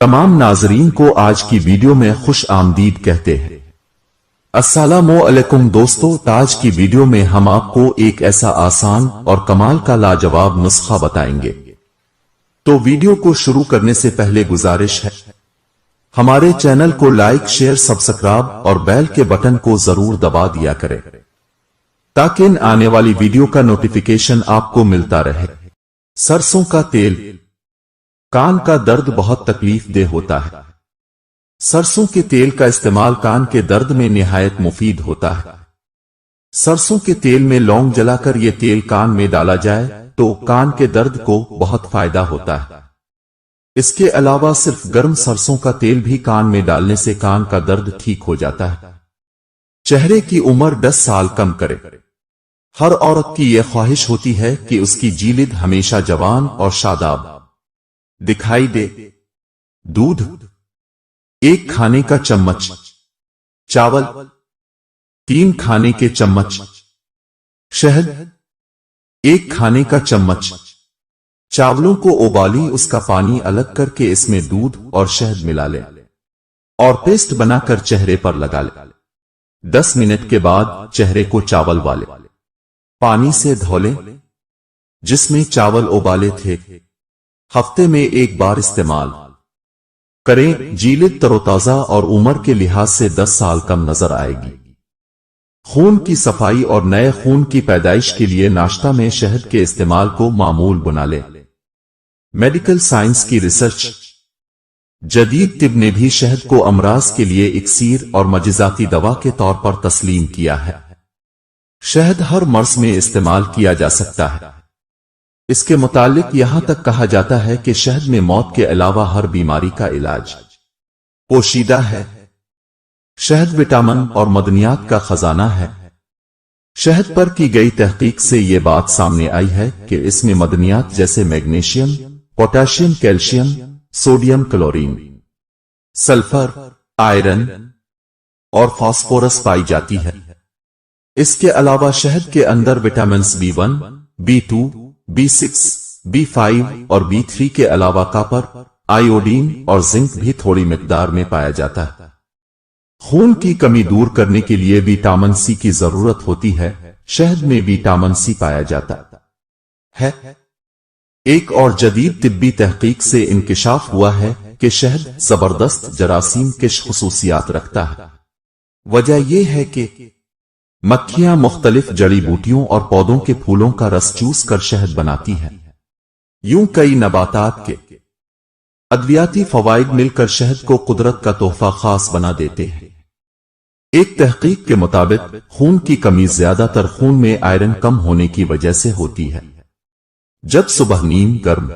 تمام ناظرین کو آج کی ویڈیو میں خوش آمدید کہتے ہیں۔ السلام علیکم دوستو، آج کی ویڈیو میں ہم آپ کو ایک ایسا آسان اور کمال کا لاجواب نسخہ بتائیں گے۔ تو ویڈیو کو شروع کرنے سے پہلے گزارش ہے، ہمارے چینل کو لائک، شیئر، سبسکرائب اور بیل کے بٹن کو ضرور دبا دیا کریں تاکہ ان آنے والی ویڈیو کا نوٹیفیکیشن آپ کو ملتا رہے۔ سرسوں کا تیل۔ کان کا درد بہت تکلیف دہ ہوتا ہے۔ سرسوں کے تیل کا استعمال کان کے درد میں نہایت مفید ہوتا ہے۔ سرسوں کے تیل میں لونگ جلا کر یہ تیل کان میں ڈالا جائے تو کان کے درد کو بہت فائدہ ہوتا ہے۔ اس کے علاوہ صرف گرم سرسوں کا تیل بھی کان میں ڈالنے سے کان کا درد ٹھیک ہو جاتا ہے۔ چہرے کی عمر 10 سال کم کرے۔ ہر عورت کی یہ خواہش ہوتی ہے کہ اس کی جلد ہمیشہ جوان اور شاداب دکھائی دے۔ دودھ 1 کھانے کا چمچ، چاول 3 کھانے کے چمچ، شہد 1 کھانے کا چمچ۔ چاولوں کو ابالی اس کا پانی الگ کر کے اس میں دودھ اور شہد ملا لیں اور پیسٹ بنا کر چہرے پر لگا لیں۔ 10 منٹ کے بعد چہرے کو چاول والے پانی سے دھو لیں جس میں چاول ابالے تھے۔ ہفتے میں 1 بار استعمال کریں۔ جلد تروتازہ اور عمر کے لحاظ سے 10 سال کم نظر آئے گی۔ خون کی صفائی اور نئے خون کی پیدائش کے لیے ناشتہ میں شہد کے استعمال کو معمول بنا لیں۔ میڈیکل سائنس کی ریسرچ۔ جدید طب نے بھی شہد کو امراض کے لیے اکسیر اور معجزاتی دوا کے طور پر تسلیم کیا ہے۔ شہد ہر مرض میں استعمال کیا جا سکتا ہے۔ اس کے متعلق یہاں تک کہا جاتا ہے کہ شہد میں موت کے علاوہ ہر بیماری کا علاج پوشیدہ ہے۔ شہد وٹامن اور معدنیات کا خزانہ ہے۔ شہد پر کی گئی تحقیق سے یہ بات سامنے آئی ہے کہ اس میں معدنیات جیسے magnesium, potassium, calcium, sodium, chlorine, sulphur, iron اور فاسفورس پائی جاتی ہے۔ اس کے علاوہ شہد کے اندر vitamins B1، B2، B6، B5 اور B3 کے علاوہ کاپر، آئیوڈین اور زنک بھی تھوڑی مقدار میں پایا جاتا ہے۔ خون کی کمی دور کرنے کے لیے وٹامن سی کی ضرورت ہوتی ہے۔ شہد میں وٹامن سی پایا جاتا ہے۔ ایک اور جدید طبی تحقیق سے انکشاف ہوا ہے کہ شہد زبردست جراثیم کش خصوصیات رکھتا ہے۔ وجہ یہ ہے کہ مکھیاں مختلف جڑی بوٹیوں اور پودوں کے پھولوں کا رس چوس کر شہد بناتی ہیں۔ یوں کئی نباتات کے ادویاتی فوائد مل کر شہد کو قدرت کا تحفہ خاص بنا دیتے ہیں۔ ایک تحقیق کے مطابق خون کی کمی زیادہ تر خون میں آئرن کم ہونے کی وجہ سے ہوتی ہے۔ جب صبح نیم گرم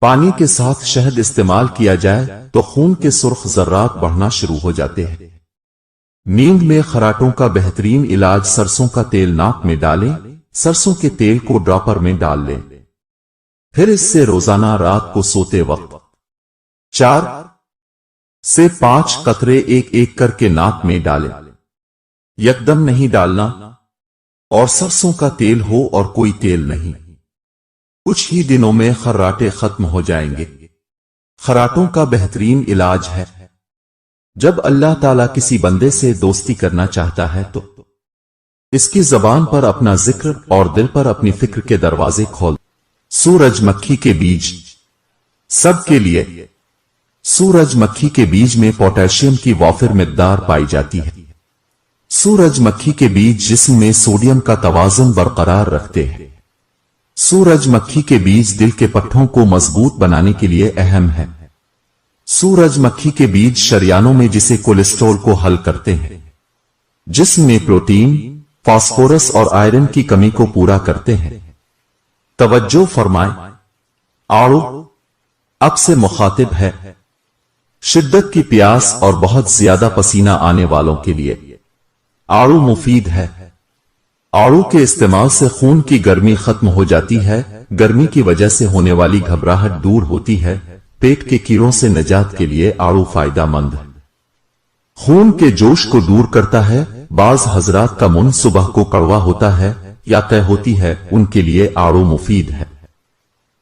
پانی کے ساتھ شہد استعمال کیا جائے تو خون کے سرخ ذرات بڑھنا شروع ہو جاتے ہیں۔ نیند میں خراٹوں کا بہترین علاج سرسوں کا تیل ناک میں ڈالیں۔ سرسوں کے تیل کو ڈراپر میں ڈال لیں، پھر اس سے روزانہ رات کو سوتے وقت 4 سے 5 قطرے ایک ایک کر کے ناک میں ڈالیں۔ یکدم نہیں ڈالنا، اور سرسوں کا تیل ہو اور کوئی تیل نہیں۔ کچھ ہی دنوں میں خراٹے ختم ہو جائیں گے۔ خراٹوں کا بہترین علاج ہے۔ جب اللہ تعالیٰ کسی بندے سے دوستی کرنا چاہتا ہے تو اس کی زبان پر اپنا ذکر اور دل پر اپنی فکر کے دروازے کھول۔ سورج مکھی کے بیج سب کے لیے۔ سورج مکھی کے بیج میں پوٹاشیم کی وافر مقدار پائی جاتی ہے۔ سورج مکھی کے بیج جسم میں سوڈیم کا توازن برقرار رکھتے ہیں۔ سورج مکھی کے بیج دل کے پٹھوں کو مضبوط بنانے کے لیے اہم ہے۔ سورج مکھی کے بیج شریانوں میں جسے کولیسٹرول کو حل کرتے ہیں، جسم میں پروٹین، فاسفورس اور آئرن کی کمی کو پورا کرتے ہیں۔ توجہ فرمائیں، آڑو اب سے مخاطب ہے شدت کی پیاس اور بہت زیادہ پسینہ آنے والوں کے لیے۔ آڑو مفید ہے۔ آڑو کے استعمال سے خون کی گرمی ختم ہو جاتی ہے۔ گرمی کی وجہ سے ہونے والی گھبراہٹ دور ہوتی ہے۔ پیٹ کے کیڑوں سے نجات کے لیے آڑو فائدہ مند ہے۔ خون کے جوش کو دور کرتا ہے۔ بعض حضرات کا منہ صبح کو کڑوا ہوتا ہے یا قے ہوتی ہے، ان کے لیے آڑو مفید ہے۔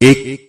1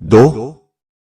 2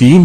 3